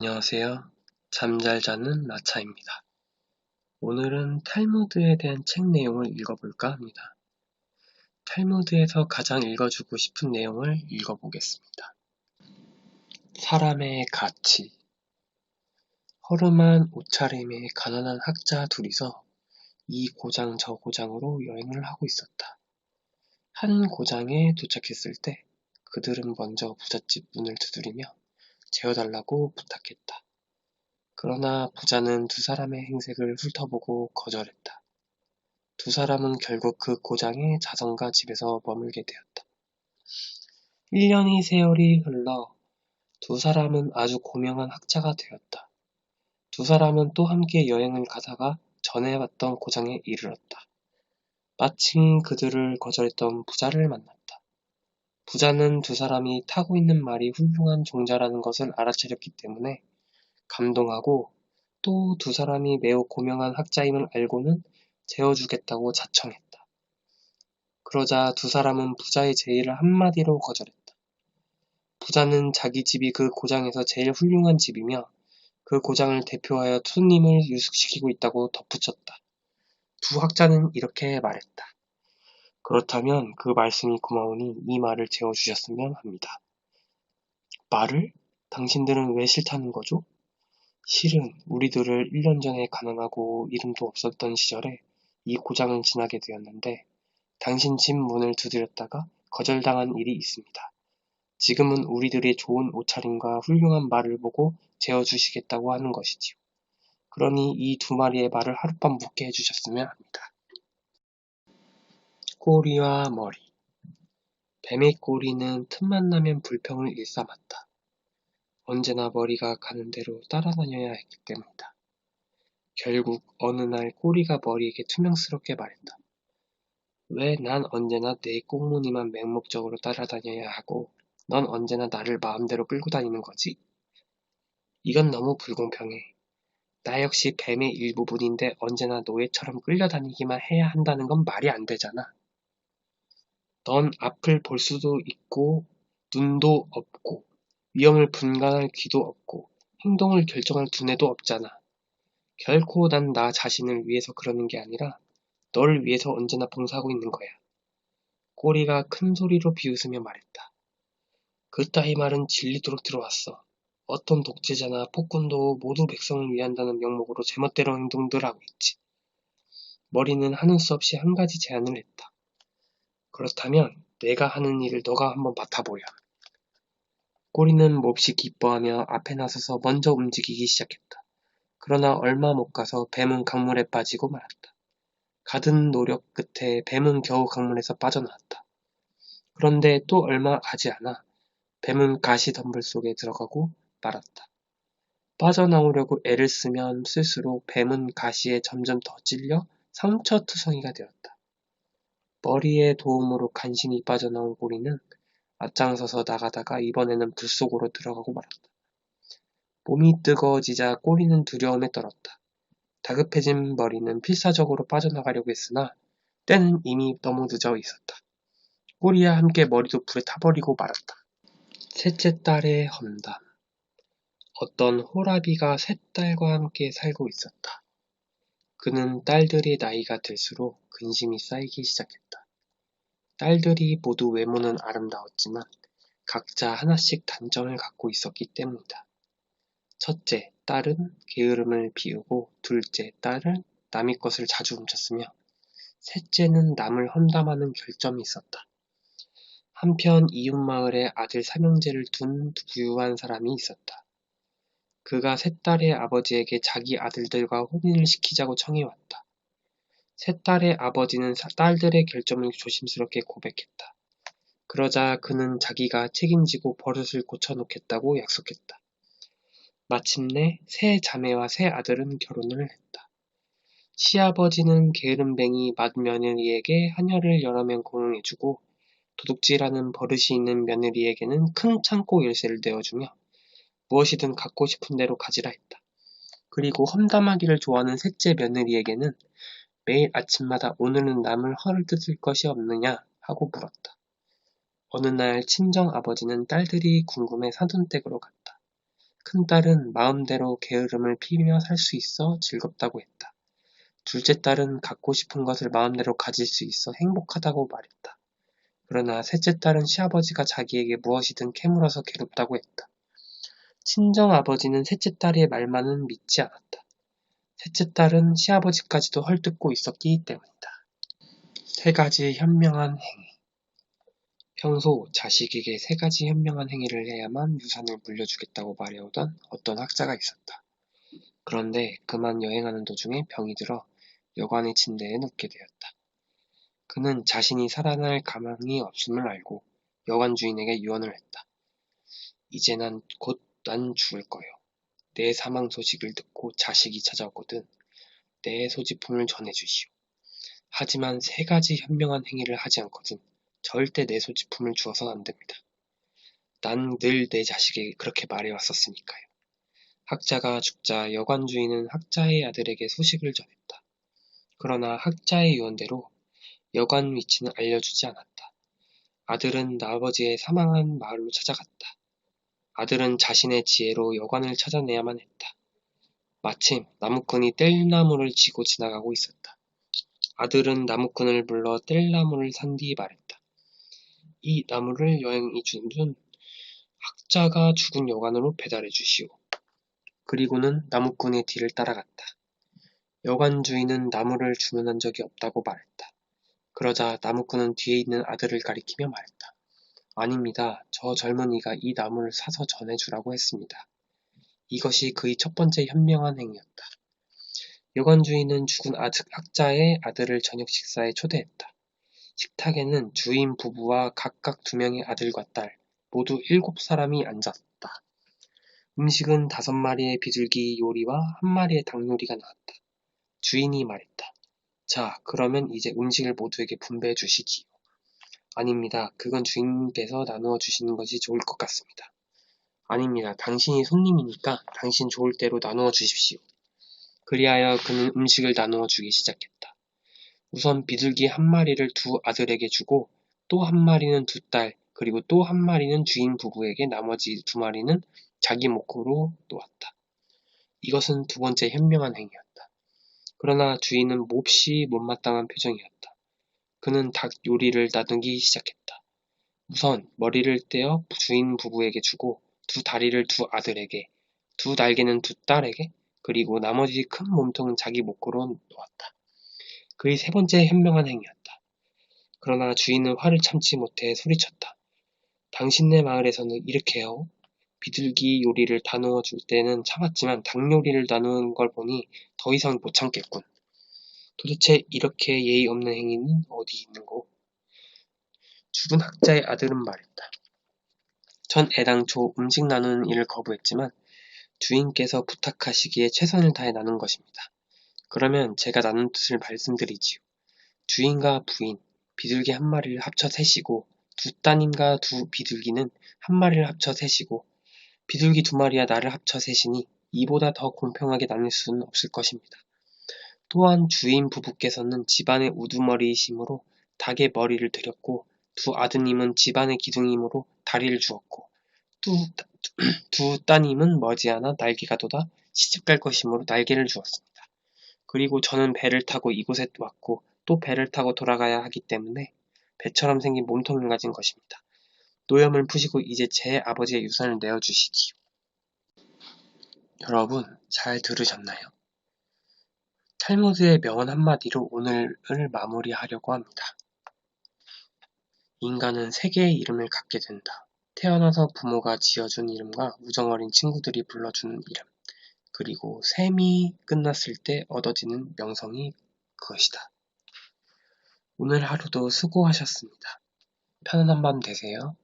안녕하세요. 잠잘 자는 나차입니다. 오늘은 탈무드에 대한 책 내용을 읽어볼까 합니다. 탈무드에서 가장 읽어주고 싶은 내용을 읽어보겠습니다. 사람의 가치. 허름한 옷차림의 가난한 학자 둘이서 이 고장 저 고장으로 여행을 하고 있었다. 한 고장에 도착했을 때 그들은 먼저 부잣집 문을 두드리며 재워달라고 부탁했다. 그러나 부자는 두 사람의 행색을 훑어보고 거절했다. 두 사람은 결국 그 고장의 자선가 집에서 머물게 되었다. 1년의 세월이 흘러 두 사람은 아주 고명한 학자가 되었다. 두 사람은 또 함께 여행을 가다가 전에 왔던 고장에 이르렀다. 마침 그들을 거절했던 부자를 만났다. 부자는 두 사람이 타고 있는 말이 훌륭한 종자라는 것을 알아차렸기 때문에 감동하고 또 두 사람이 매우 고명한 학자임을 알고는 재워주겠다고 자청했다. 그러자 두 사람은 부자의 제의를 한마디로 거절했다. 부자는 자기 집이 그 고장에서 제일 훌륭한 집이며 그 고장을 대표하여 손님을 유숙시키고 있다고 덧붙였다. 두 학자는 이렇게 말했다. 그렇다면 그 말씀이 고마우니 이 말을 재워주셨으면 합니다. 말을? 당신들은 왜 싫다는 거죠? 실은 우리들을 1년 전에 가난하고 이름도 없었던 시절에 이 고장을 지나게 되었는데 당신 집 문을 두드렸다가 거절당한 일이 있습니다. 지금은 우리들의 좋은 옷차림과 훌륭한 말을 보고 재워주시겠다고 하는 것이지요. 그러니 이 두 마리의 말을 하룻밤 묵게 해주셨으면 합니다. 꼬리와 머리. 뱀의 꼬리는 틈만 나면 불평을 일삼았다. 언제나 머리가 가는 대로 따라다녀야 했기 때문이다. 결국 어느 날 꼬리가 머리에게 투명스럽게 말했다. 왜 난 언제나 내 꽁무니만 맹목적으로 따라다녀야 하고 넌 언제나 나를 마음대로 끌고 다니는 거지? 이건 너무 불공평해. 나 역시 뱀의 일부분인데 언제나 노예처럼 끌려다니기만 해야 한다는 건 말이 안 되잖아. 넌 앞을 볼 수도 있고 눈도 없고 위험을 분간할 귀도 없고 행동을 결정할 두뇌도 없잖아. 결코 난 나 자신을 위해서 그러는 게 아니라 너를 위해서 언제나 봉사하고 있는 거야. 꼬리가 큰 소리로 비웃으며 말했다. 그따위 말은 질리도록 들어왔어. 어떤 독재자나 폭군도 모두 백성을 위한다는 명목으로 제멋대로 행동들 하고 있지. 머리는 하는 수 없이 한 가지 제안을 했다. 그렇다면 내가 하는 일을 너가 한번 맡아보렴. 꼬리는 몹시 기뻐하며 앞에 나서서 먼저 움직이기 시작했다. 그러나 얼마 못 가서 뱀은 강물에 빠지고 말았다. 가든 노력 끝에 뱀은 겨우 강물에서 빠져나왔다. 그런데 또 얼마 가지 않아 뱀은 가시덤불 속에 들어가고 말았다. 빠져나오려고 애를 쓰면 쓸수록 뱀은 가시에 점점 더 찔려 상처투성이가 되었다. 머리의 도움으로 간신히 빠져나온 꼬리는 앞장서서 나가다가 이번에는 불 속으로 들어가고 말았다. 몸이 뜨거워지자 꼬리는 두려움에 떨었다. 다급해진 머리는 필사적으로 빠져나가려고 했으나 때는 이미 너무 늦어 있었다. 꼬리와 함께 머리도 불에 타버리고 말았다. 셋째 딸의 험담. 어떤 호라비가 셋 딸과 함께 살고 있었다. 그는 딸들의 나이가 들수록 근심이 쌓이기 시작했다. 딸들이 모두 외모는 아름다웠지만 각자 하나씩 단점을 갖고 있었기 때문이다. 첫째 딸은 게으름을 피우고 둘째 딸은 남의 것을 자주 훔쳤으며 셋째는 남을 험담하는 결점이 있었다. 한편 이웃마을에 아들 삼형제를 둔 부유한 사람이 있었다. 그가 셋 딸의 아버지에게 자기 아들들과 혼인을 시키자고 청해왔다. 셋 딸의 아버지는 딸들의 결점을 조심스럽게 고백했다. 그러자 그는 자기가 책임지고 버릇을 고쳐놓겠다고 약속했다. 마침내 세 자매와 세 아들은 결혼을 했다. 시아버지는 게으름뱅이 맏며느리에게 하녀를 여러 명 고용해주고 도둑질하는 버릇이 있는 며느리에게는 큰 창고 열쇠를 내어주며 무엇이든 갖고 싶은 대로 가지라 했다. 그리고 험담하기를 좋아하는 셋째 며느리에게는 매일 아침마다 오늘은 남을 허를 뜯을 것이 없느냐 하고 물었다. 어느 날 친정 아버지는 딸들이 궁금해 사돈댁으로 갔다. 큰딸은 마음대로 게으름을 피우며 살 수 있어 즐겁다고 했다. 둘째 딸은 갖고 싶은 것을 마음대로 가질 수 있어 행복하다고 말했다. 그러나 셋째 딸은 시아버지가 자기에게 무엇이든 캐물어서 괴롭다고 했다. 친정아버지는 셋째 딸의 말만은 믿지 않았다. 셋째 딸은 시아버지까지도 헐뜯고 있었기 때문이다. 세 가지 현명한 행위. 평소 자식에게 세 가지 현명한 행위를 해야만 유산을 물려주겠다고 말해오던 어떤 학자가 있었다. 그런데 그만 여행하는 도중에 병이 들어 여관의 침대에 눕게 되었다. 그는 자신이 살아날 가망이 없음을 알고 여관 주인에게 유언을 했다. 이제 곧 난 죽을 거요. 내 사망 소식을 듣고 자식이 찾아오거든 내 소지품을 전해주시오. 하지만 세 가지 현명한 행위를 하지 않거든 절대 내 소지품을 주어선 안 됩니다. 난 늘 내 자식에게 그렇게 말해왔었으니까요. 학자가 죽자 여관 주인은 학자의 아들에게 소식을 전했다. 그러나 학자의 유언대로 여관 위치는 알려주지 않았다. 아들은 아버지의 사망한 마을로 찾아갔다. 아들은 자신의 지혜로 여관을 찾아내야만 했다. 마침 나무꾼이 뗄나무를 지고 지나가고 있었다. 아들은 나무꾼을 불러 뗄나무를 산 뒤 말했다. 이 나무를 여행이 중인 학자가 죽은 여관으로 배달해 주시오. 그리고는 나무꾼의 뒤를 따라갔다. 여관 주인은 나무를 주문한 적이 없다고 말했다. 그러자 나무꾼은 뒤에 있는 아들을 가리키며 말했다. 아닙니다. 저 젊은이가 이 나무를 사서 전해주라고 했습니다. 이것이 그의 첫 번째 현명한 행위였다. 여관 주인은 죽은 학자의 아들을 저녁 식사에 초대했다. 식탁에는 주인 부부와 각각 2명의 아들과 딸, 모두 7사람이 앉았다. 음식은 5마리의 비둘기 요리와 1마리의 닭 요리가 나왔다. 주인이 말했다. 자, 그러면 이제 음식을 모두에게 분배해 주시지요. 아닙니다. 그건 주인께서 나누어 주시는 것이 좋을 것 같습니다. 아닙니다. 당신이 손님이니까 당신 좋을 대로 나누어 주십시오. 그리하여 그는 음식을 나누어 주기 시작했다. 우선 비둘기 1마리를 2 아들에게 주고 또 1마리는 2딸, 그리고 또 1마리는 주인 부부에게 나머지 2마리는 자기 몫으로 놓았다. 이것은 두 번째 현명한 행위였다. 그러나 주인은 몹시 못마땅한 표정이었다. 그는 닭 요리를 나누기 시작했다. 우선 머리를 떼어 주인 부부에게 주고 2 다리를 2 아들에게, 2 날개는 2 딸에게, 그리고 나머지 큰 몸통은 자기 몫으로 놓았다. 그의 세 번째 현명한 행위였다. 그러나 주인은 화를 참지 못해 소리쳤다. 당신네 마을에서는 이렇게 해요? 비둘기 요리를 나누어 줄 때는 참았지만 닭 요리를 나누는 걸 보니 더 이상 못 참겠군. 도대체 이렇게 예의 없는 행위는 어디 있는고? 죽은 학자의 아들은 말했다. 전 애당초 음식 나누는 일을 거부했지만 주인께서 부탁하시기에 최선을 다해 나눈 것입니다. 그러면 제가 나눈 뜻을 말씀드리지요. 주인과 부인, 비둘기 1마리를 합쳐 셋이고 2 따님과 2 비둘기는 1마리를 합쳐 셋이고 비둘기 2마리와 나를 합쳐 셋이니 이보다 더 공평하게 나눌 수는 없을 것입니다. 또한 주인 부부께서는 집안의 우두머리이시므로 닭의 머리를 드렸고 2 아드님은 집안의 기둥이므로 다리를 주었고 2 따님은 머지않아 날개가 돋아 시집갈 것이므로 날개를 주었습니다. 그리고 저는 배를 타고 이곳에 왔고 또 배를 타고 돌아가야 하기 때문에 배처럼 생긴 몸통을 가진 것입니다. 노염을 푸시고 이제 제 아버지의 유산을 내어주시지요. 여러분, 잘 들으셨나요? 탈무드의 명언 한마디로 오늘을 마무리하려고 합니다. 인간은 3개의 이름을 갖게 된다. 태어나서 부모가 지어준 이름과 우정어린 친구들이 불러주는 이름, 그리고 셈이 끝났을 때 얻어지는 명성이 그것이다. 오늘 하루도 수고하셨습니다. 편안한 밤 되세요.